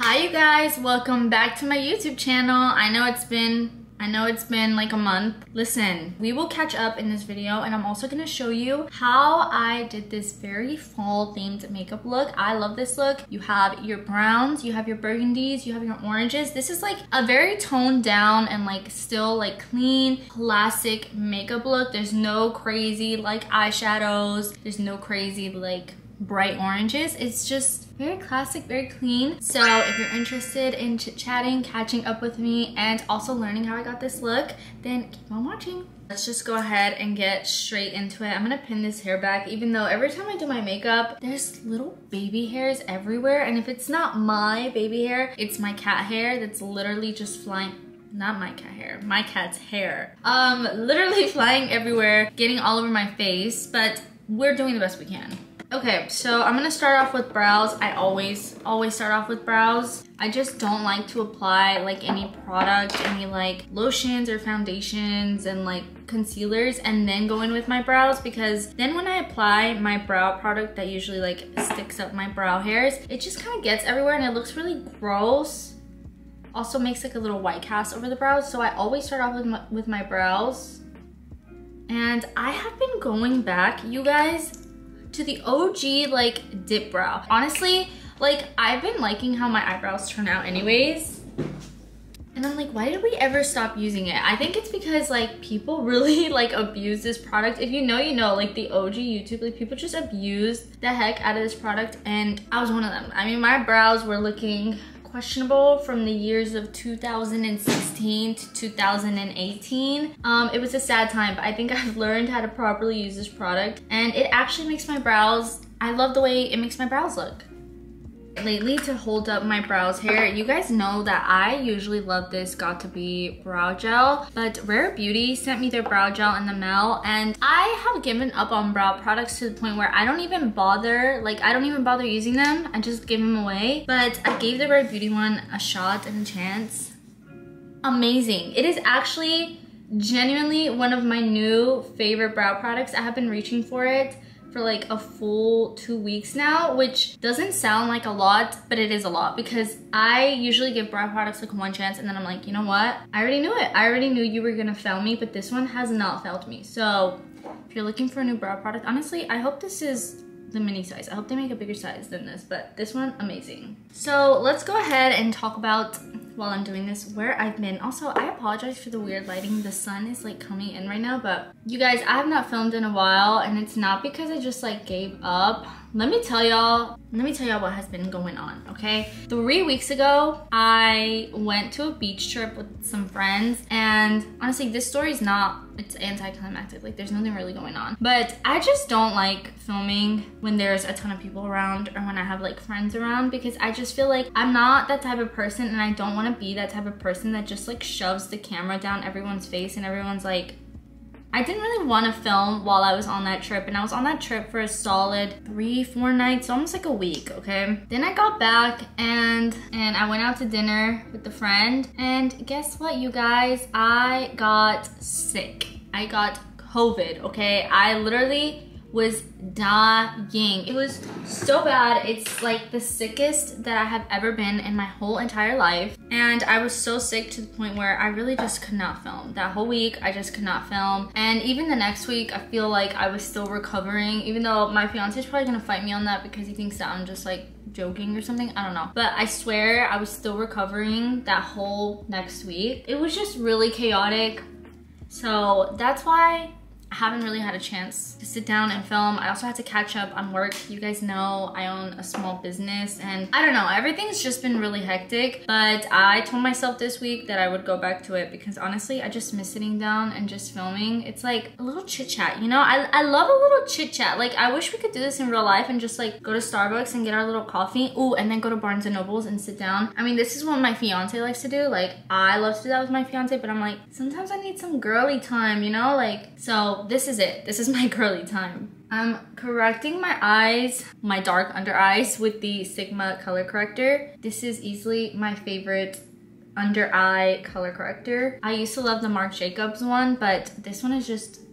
Hi you guys, welcome back to my YouTube channel. I know it's been like a month. Listen, we will catch up in this video, and I'm also gonna show you how I did this very fall themed makeup look. I love this look. You have your browns, you have your burgundies, you have your oranges. This is like a very toned down and like still like clean classic makeup look. There's no crazy like eyeshadows, there's no crazy like bright oranges. It's just very classic, very clean. So if you're interested in chit-chatting, catching up with me, and also learning how I got this look, then keep on watching. Let's just go ahead and get straight into it. I'm gonna pin this hair back, even though every time I do my makeup, there's little baby hairs everywhere. And if it's not my baby hair, it's my cat hair that's literally just flying. Not my cat hair, my cat's hair. Literally flying everywhere, getting all over my face, but we're doing the best we can. Okay, so I'm gonna start off with brows. I always start off with brows. I just don't like to apply like any product, any like lotions or foundations and like concealers and then go in with my brows, because then when I apply my brow product that usually like sticks up my brow hairs, it just kind of gets everywhere and it looks really gross. Also makes like a little white cast over the brows. So I always start off with my brows. And I have been going back, you guys, to the OG like dip brow. Honestly, like I've been liking how my eyebrows turn out anyways. And I'm like, why did we ever stop using it? I think it's because like people really like abuse this product. If you know, you know, like the OG YouTube, like people just abuse the heck out of this product, and I was one of them. I mean, my brows were looking questionable from the years of 2016 to 2018. It was a sad time, but I think I've learned how to properly use this product, and it actually makes my brows, I love the way it makes my brows look. Lately, to hold up my brows hair, you guys know that I usually love this Got2b brow gel, but Rare Beauty sent me their brow gel in the mail, and I have given up on brow products to the point where I don't even bother using them. I just give them away. But I gave the Rare Beauty one a shot and a chance. Amazing. It is actually genuinely one of my new favorite brow products. I have been reaching for it for like a full 2 weeks now, which doesn't sound like a lot, but it is a lot, because I usually give brow products like one chance and then I'm like, you know what? I already knew it. I already knew you were gonna fail me, but this one has not failed me. So if you're looking for a new brow product, honestly, I hope this is the mini size. I hope they make a bigger size than this, but this one, amazing. So let's go ahead and talk about, while I'm doing this, where I've been. Also, I apologize for the weird lighting. The sun is like coming in right now, but you guys, I have not filmed in a while, and it's not because I just like gave up. Let me tell y'all what has been going on, okay? 3 weeks ago, I went to a beach trip with some friends, and honestly, this story is not, it's anticlimactic. Like, there's nothing really going on. But I just don't like filming when there's a ton of people around or when I have like friends around, because I just feel like I'm not that type of person, and I don't want to be that type of person that just like shoves the camera down everyone's face and everyone's like, I didn't really want to film while I was on that trip, and I was on that trip for a solid 3-4 nights, almost like a week, okay? Then I got back and I went out to dinner with a friend, and guess what, you guys? I got sick. I got COVID, okay? I literally was dying. It was so bad. It's like the sickest that I have ever been in my whole entire life. And I was so sick to the point where I really just could not film. That whole week, I just could not film. And even the next week, I feel like I was still recovering, even though my fiance is probably gonna fight me on that because he thinks that I'm just like joking or something. I don't know. But I swear I was still recovering that whole next week. It was just really chaotic. So that's why I haven't really had a chance to sit down and film. I also had to catch up on work. You guys know I own a small business, and I don't know, everything's just been really hectic. But I told myself this week that I would go back to it, because honestly, I just miss sitting down and just filming. It's like a little chit chat, you know? I love a little chit chat. Like, I wish we could do this in real life and just like go to Starbucks and get our little coffee. Ooh, and then go to Barnes and Nobles and sit down. I mean, this is what my fiance likes to do. Like, I love to do that with my fiance, but I'm like, sometimes I need some girly time, you know? Like, so this is it. This is my girly time. I'm correcting my eyes, my dark under eyes, with the Sigma color corrector. This is easily my favorite under eye color corrector. I used to love the Marc Jacobs one, but this one is just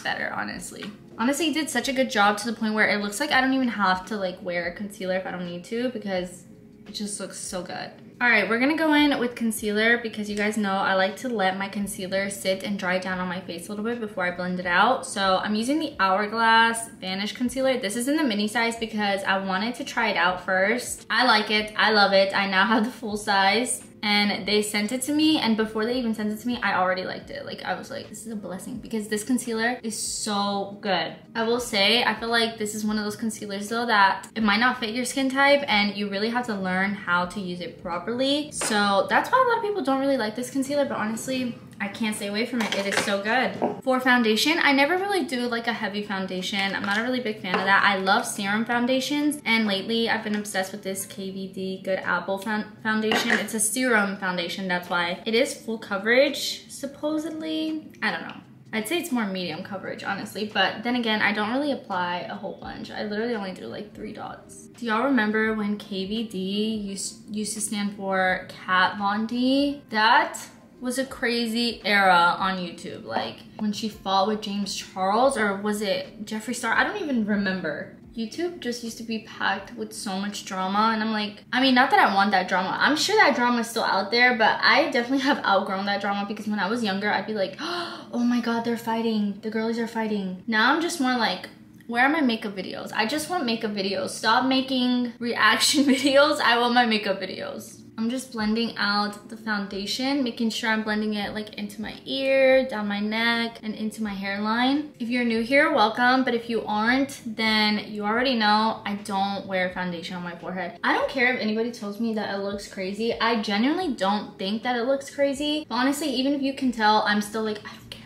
better, honestly. Honestly, he did such a good job to the point where it looks like I don't even have to like wear a concealer if I don't need to, because It just looks so good. All right, we're gonna go in with concealer because you guys know I like to let my concealer sit and dry down on my face a little bit before I blend it out. So I'm using the Hourglass Vanish Concealer. This is in the mini size because I wanted to try it out first. I like it, I love it. I now have the full size. And they sent it to me, and before they even sent it to me, I already liked it. Like, I was like, this is a blessing because this concealer is so good. I will say, I feel like this is one of those concealers though that it might not fit your skin type and you really have to learn how to use it properly. So that's why a lot of people don't really like this concealer, but honestly, I can't stay away from it. It is so good. For foundation, I never really do like a heavy foundation. I'm not a really big fan of that. I love serum foundations, and lately I've been obsessed with this KVD Good Apple foundation. It's a serum foundation, that's why. It is full coverage, supposedly. I don't know. I'd say it's more medium coverage, honestly, but then again, I don't really apply a whole bunch. I literally only do like 3 dots. Do y'all remember when KVD used to stand for Kat Von D? That was a crazy era on YouTube. Like when she fought with James Charles, or was it Jeffree Star? I don't even remember. YouTube just used to be packed with so much drama, and I'm like, I mean, not that I want that drama. I'm sure that drama is still out there, but I definitely have outgrown that drama because when I was younger, I'd be like, oh my god, they're fighting. The girlies are fighting. Now I'm just more like, where are my makeup videos? I just want makeup videos. Stop making reaction videos. I want my makeup videos. I'm just blending out the foundation, making sure I'm blending it like into my ear, down my neck, and into my hairline. If you're new here, welcome. But if you aren't, then you already know I don't wear foundation on my forehead. I don't care if anybody tells me that it looks crazy. I genuinely don't think that it looks crazy. But honestly, even if you can tell, I'm still like, I don't care.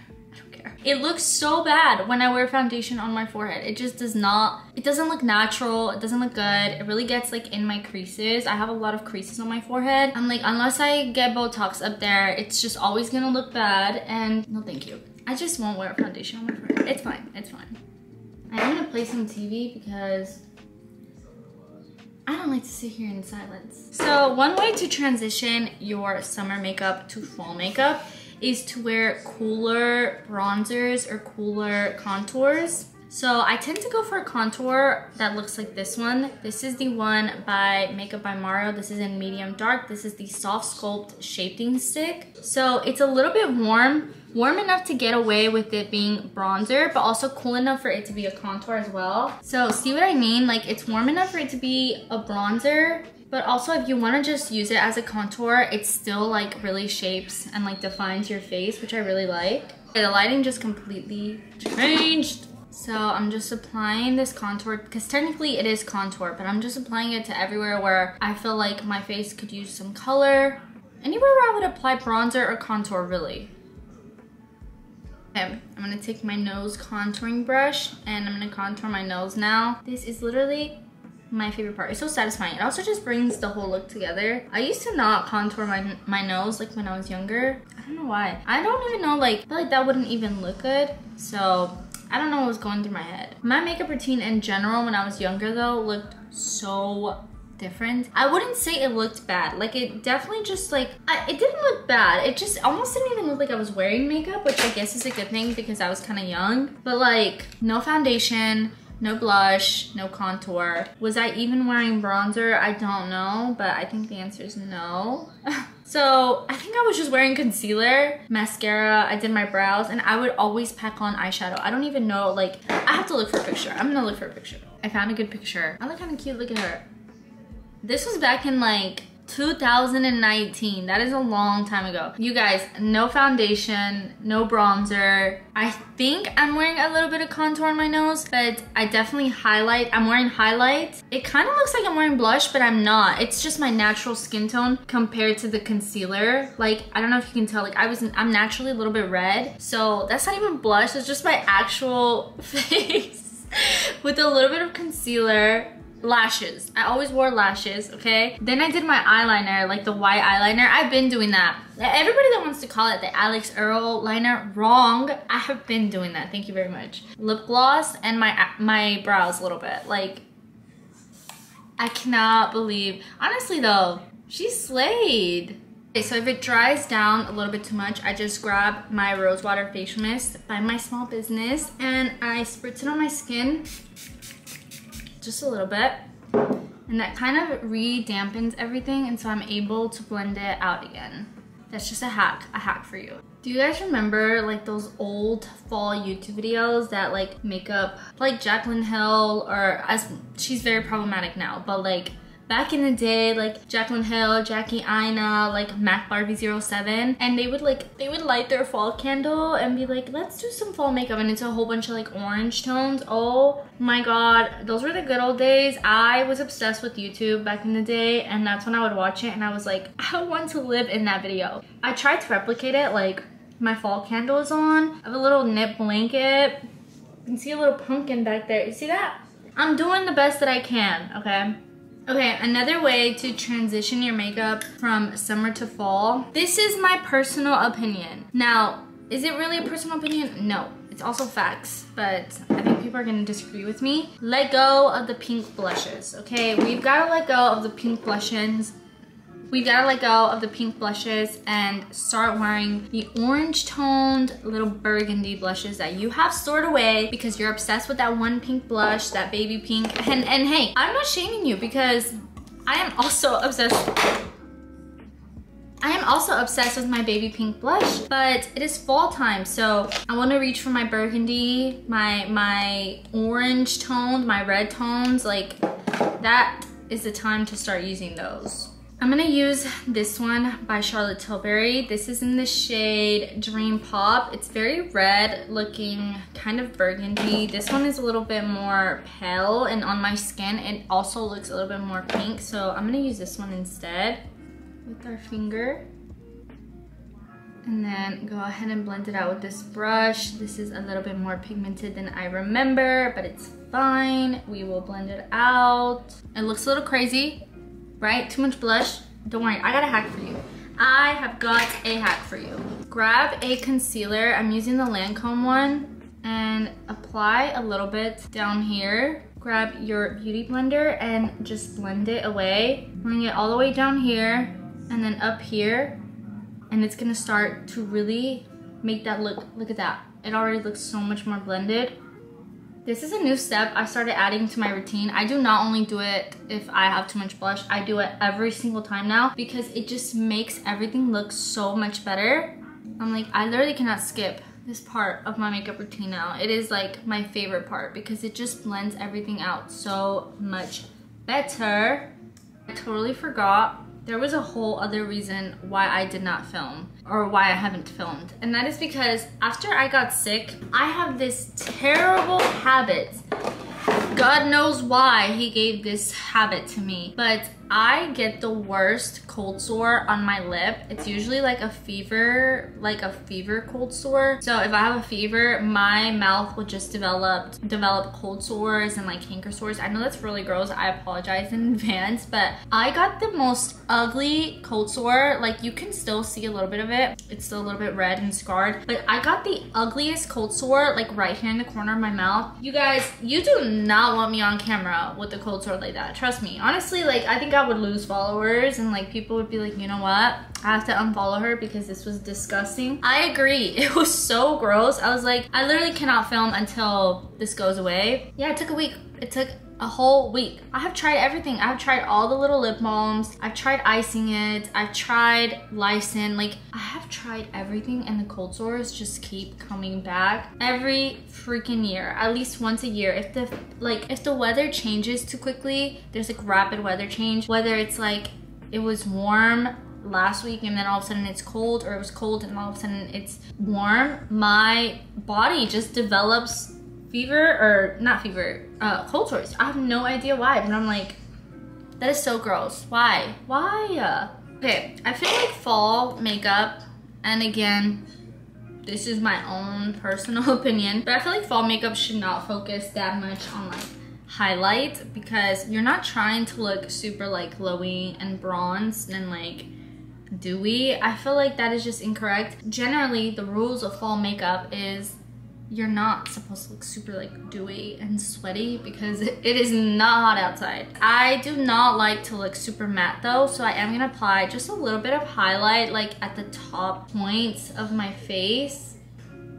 It looks so bad when I wear foundation on my forehead. It just does not, it doesn't look natural. It doesn't look good. It really gets like in my creases. I have a lot of creases on my forehead. I'm like, unless I get Botox up there, it's just always gonna look bad. And no, thank you. I just won't wear foundation on my forehead. It's fine, it's fine. I'm gonna play some TV because I don't like to sit here in silence. So one way to transition your summer makeup to fall makeup is to wear cooler bronzers or cooler contours. So I tend to go for a contour that looks like this one. This is the one by Makeup by Mario. This is in medium dark. This is the Soft Sculpt Shaping Stick. So it's a little bit warm enough to get away with it being bronzer, but also cool enough for it to be a contour as well. So see what I mean? Like it's warm enough for it to be a bronzer, but also if you want to just use it as a contour, it still like really shapes and like defines your face, which I really like. The lighting just completely changed. So I'm just applying this contour because technically it is contour, but I'm just applying it to everywhere where I feel like my face could use some color. Anywhere where I would apply bronzer or contour, really. Okay, I'm gonna take my nose contouring brush and I'm gonna contour my nose now. This is literally my favorite part. It's so satisfying. It also just brings the whole look together. I used to not contour my nose like when I was younger. I don't know why. I don't even know, like, I feel like that wouldn't even look good. So I don't know what was going through my head. My makeup routine in general when I was younger though looked so different. I wouldn't say it looked bad. Like it definitely just like, it didn't look bad. It just almost didn't even look like I was wearing makeup, which I guess is a good thing because I was kind of young. But like no foundation, no blush, no contour. Was I even wearing bronzer? I don't know, but I think the answer is no. So I think I was just wearing concealer, mascara, I did my brows, and I would always pack on eyeshadow. I don't even know, like, I have to look for a picture. I'm gonna look for a picture. I found a good picture. I look kind of cute, look at her. This was back in like 2019. That is a long time ago. You guys, no foundation, no bronzer. I think I'm wearing a little bit of contour on my nose, but I definitely highlight. I'm wearing highlight. It kind of looks like I'm wearing blush, but I'm not. It's just my natural skin tone compared to the concealer. Like, I don't know if you can tell, like I'm naturally a little bit red. So that's not even blush, it's just my actual face with a little bit of concealer. Lashes. I always wore lashes, okay? Then I did my eyeliner, like the white eyeliner. I've been doing that. Everybody that wants to call it the Alex Earl liner, wrong. I have been doing that. Thank you very much. Lip gloss and my brows a little bit. Like, I cannot believe. Honestly though, she slayed. Okay, so if it dries down a little bit too much, I just grab my Rose Water Facial Mist by My Small Business and I spritz it on my skin. Just a little bit. And and that kind of re-dampens everything, and so I'm able to blend it out again. That's just a hack for you. Do you guys remember like those old fall YouTube videos that like makeup, like Jaclyn Hill, or as she's very problematic now, but like back in the day, like Jaclyn Hill, Jackie Aina, like Mac Barbie 07, and they would light their fall candle and be like, let's do some fall makeup, and it's a whole bunch of like orange tones. Oh my god, those were the good old days. I was obsessed with YouTube back in the day, and that's when I would watch it and I was like, I want to live in that video. I tried to replicate it, like my fall candle is on. I have a little knit blanket. You can see a little pumpkin back there. You see that? I'm doing the best that I can, okay? Okay, another way to transition your makeup from summer to fall. This is my personal opinion. Now, is it really a personal opinion? No, it's also facts, but I think people are gonna disagree with me. Let go of the pink blushes, okay? We've gotta let go of the pink blushes. We've gotta let go of the pink blushes and start wearing the orange toned little burgundy blushes that you have stored away because you're obsessed with that one pink blush, that baby pink. And hey, I'm not shaming you because I am also obsessed with my baby pink blush, but it is fall time, so I wanna reach for my burgundy, my orange toned, my red tones. Like, that is the time to start using those. I'm gonna use this one by Charlotte Tilbury. This is in the shade Dream Pop. It's very red looking, kind of burgundy. This one is a little bit more pale, and on my skin it also looks a little bit more pink, so I'm gonna use this one instead with our finger. And then go ahead and blend it out with this brush. This is a little bit more pigmented than I remember, but it's fine. We will blend it out. It looks a little crazy, right? Too much blush. Don't worry, I got a hack for you. I have got a hack for you. Grab a concealer. I'm using the Lancome one, and apply a little bit down here. Grab your beauty blender and just blend it away. Bring it all the way down here and then up here, and it's gonna start to really make that look at that. It already looks so much more blended. This is a new step I started adding to my routine. I do not only do it if I have too much blush, I do it every single time now because it just makes everything look so much better. I'm like, I literally cannot skip this part of my makeup routine now. It is like my favorite part because it just blends everything out so much better. I totally forgot. There was a whole other reason why I did not film, or why I haven't filmed. And that is because after I got sick, I have this terrible habit. God knows why he gave this habit to me, but I get the worst cold sore on my lip. It's usually like a fever cold sore. So if I have a fever, my mouth will just develop cold sores and like canker sores. I know that's really gross. I apologize in advance, but I got the most ugly cold sore. Like, you can still see a little bit of it. It's still a little bit red and scarred, but I got the ugliest cold sore like right here in the corner of my mouth. You guys, you do not want me on camera with a cold sore like that. Trust me. Honestly, like, I think I would lose followers and like people would be like, you know what? I have to unfollow her because this was disgusting. I agree. It was so gross. I was like, I literally cannot film until this goes away. Yeah, it took a week. It took a whole week. I have tried everything. I've tried all the little lip balms. I've tried icing it. I've tried Lysin. Like, I have tried everything, and the cold sores just keep coming back every freaking year, at least once a year. If the weather changes too quickly, there's like rapid weather change, whether it's like it was warm last week and then all of a sudden it's cold, or it was cold and all of a sudden it's warm, my body just develops cold sores. I have no idea why, but I'm like, that is so gross. Why? Okay, I feel like fall makeup, and again, this is my own personal opinion, but I feel like fall makeup should not focus that much on like highlight, because you're not trying to look super like glowy and bronzed and like dewy. I feel like that is just incorrect. Generally, the rules of fall makeup is you're not supposed to look super like dewy and sweaty because it is not hot outside. I do not like to look super matte though, so I am gonna apply just a little bit of highlight like at the top points of my face.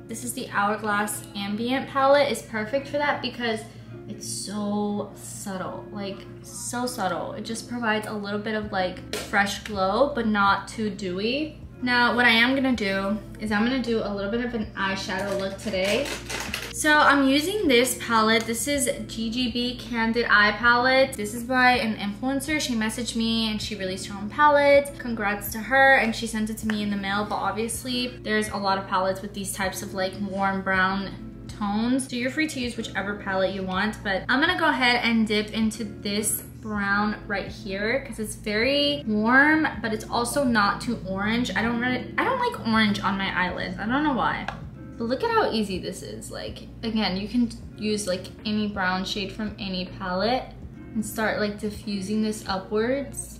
This is the Hourglass Ambient palette. It's perfect for that because It's so subtle, like so subtle. It just provides a little bit of like fresh glow, but not too dewy. Now, what I am gonna do is I'm gonna do a little bit of an eyeshadow look today. So I'm using this palette. This is GGB Candid Eye Palette. This is by an influencer. She messaged me and she released her own palette. Congrats to her, and she sent it to me in the mail, but obviously there's a lot of palettes with these types of like warm brown tones. So you're free to use whichever palette you want, but I'm gonna go ahead and dip into this brown right here because it's very warm, but it's also not too orange. I don't like orange on my eyelids. I don't know why. But look at how easy this is. Like, again, you can use like any brown shade from any palette and start like diffusing this upwards.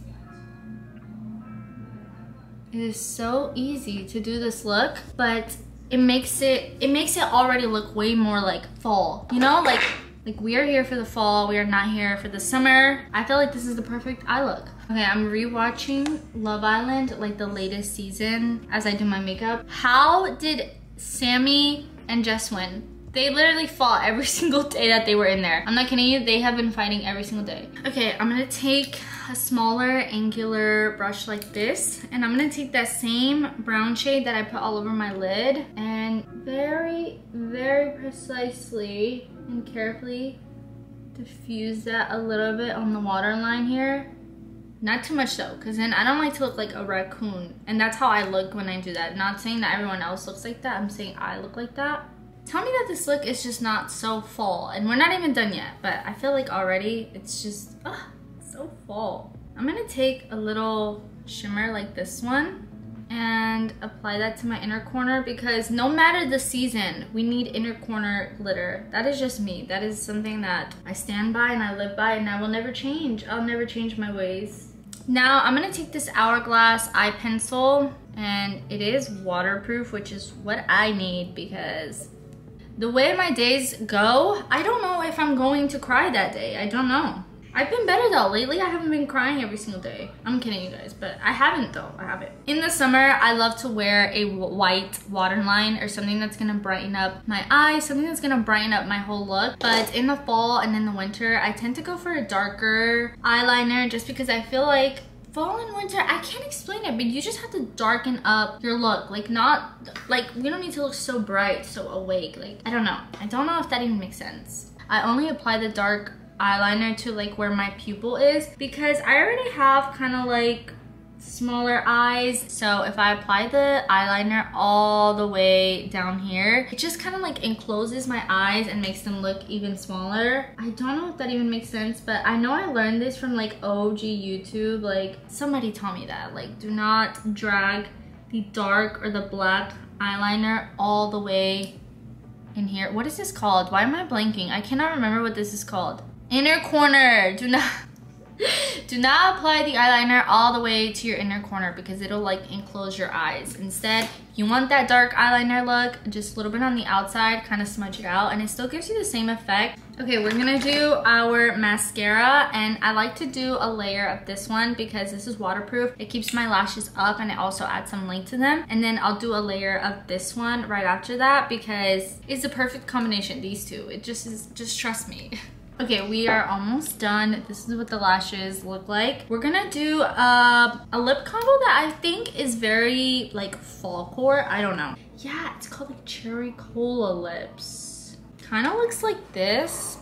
It is so easy to do this look, but it makes it already look way more like fall. You know, like we are here for the fall, we are not here for the summer. I feel like this is the perfect eye look. Okay, I'm rewatching Love Island, like the latest season, as I do my makeup. How did Sammy and Jess win? They literally fought every single day that they were in there. I'm not kidding you, they have been fighting every single day. Okay, I'm gonna take a smaller angular brush like this, and I'm gonna take that same brown shade that I put all over my lid and very, very precisely and carefully diffuse that a little bit on the waterline here. Not too much though, because then I don't like to look like a raccoon, and that's how I look when I do that. Not saying that everyone else looks like that, I'm saying I look like that. Tell me that this look is just not so fall, and we're not even done yet, but I feel like already it's just so fall. I'm gonna take a little shimmer like this one and apply that to my inner corner, because no matter the season, we need inner corner glitter. That is just me. That is something that I stand by and I live by, and I will never change. I'll never change my ways. Now I'm gonna take this Hourglass eye pencil, and it is waterproof, which is what I need, because the way my days go, I don't know if I'm going to cry that day. I don't know. I've been better though. Lately, I haven't been crying every single day. I'm kidding you guys, but I haven't though. I haven't. In the summer, I love to wear a white waterline or something that's gonna brighten up my eyes, something that's gonna brighten up my whole look. But in the fall and in the winter, I tend to go for a darker eyeliner just because I feel like fall and winter, I can't explain it, but you just have to darken up your look. Like, not, like, we don't need to look so bright, so awake. Like, I don't know. I don't know if that even makes sense. I only apply the dark eyeliner to like where my pupil is, because I already have kind of like smaller eyes. So if I apply the eyeliner all the way down here, it just kind of like encloses my eyes and makes them look even smaller. I don't know if that even makes sense, but I know I learned this from like OG YouTube. Like, somebody taught me that, like, do not drag the dark or the black eyeliner all the way in here. What is this called? Why am I blanking? I cannot remember what this is called. Inner corner. Do not apply the eyeliner all the way to your inner corner, because it'll like enclose your eyes. Instead, you want that dark eyeliner look, just a little bit on the outside, kind of smudge it out, and it still gives you the same effect. Okay, we're gonna do our mascara, and I like to do a layer of this one because this is waterproof. It keeps my lashes up, and it also adds some length to them. And then I'll do a layer of this one right after that, because it's the perfect combination, these two. It just is, just trust me. Okay, we are almost done. This is what the lashes look like. We're gonna do a lip combo that I think is very like fall core. I don't know. Yeah, it's called like Cherry Cola Lips. Kind of looks like this.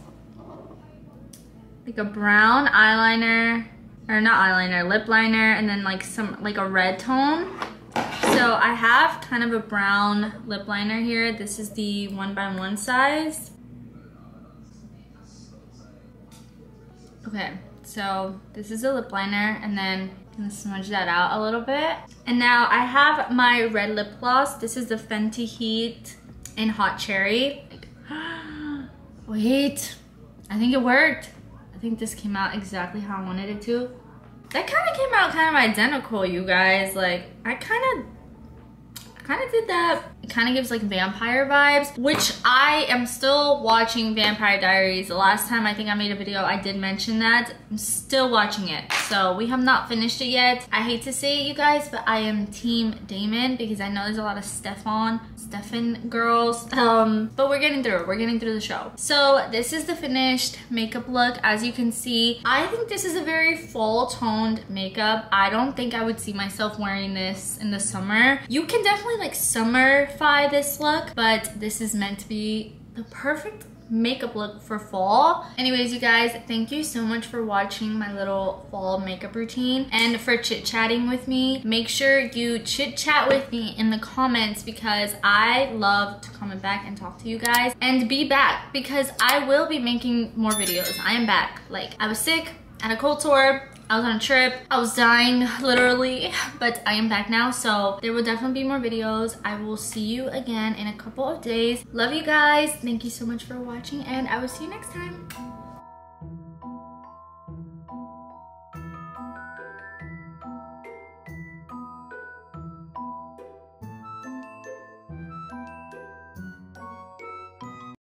Like a brown eyeliner, or not eyeliner, lip liner, and then like a red tone. So I have kind of a brown lip liner here. This is the 1x1 size. Okay, so this is a lip liner, and then I'm gonna smudge that out a little bit. And now I have my red lip gloss. This is the Fenty Heat in Hot Cherry. Wait, I think it worked. I think this came out exactly how I wanted it to. That kind of came out kind of identical, you guys. Like, I kind of did that It kind of gives like vampire vibes, which I am still watching Vampire Diaries. The last time I think I made a video, I did mention that. I'm still watching it. So we have not finished it yet. I hate to say it, you guys, but I am team Damon because I know there's a lot of Stefan girls. But we're getting through it. We're getting through the show. So this is the finished makeup look. As you can see, I think this is a very fall toned makeup. I don't think I would see myself wearing this in the summer. You can definitely like summerify this look, but this is meant to be the perfect makeup look for fall. Anyways, you guys, thank you so much for watching my little fall makeup routine and for chit-chatting with me. Make sure you chit-chat with me in the comments because I love to comment back and talk to you guys and be back because I will be making more videos. I am back. Like, I was sick, I had a cold sore, I was on a trip, I was dying literally, but I am back now, so there will definitely be more videos. I will see you again in a couple of days. Love you guys. Thank you so much for watching and I will see you next time.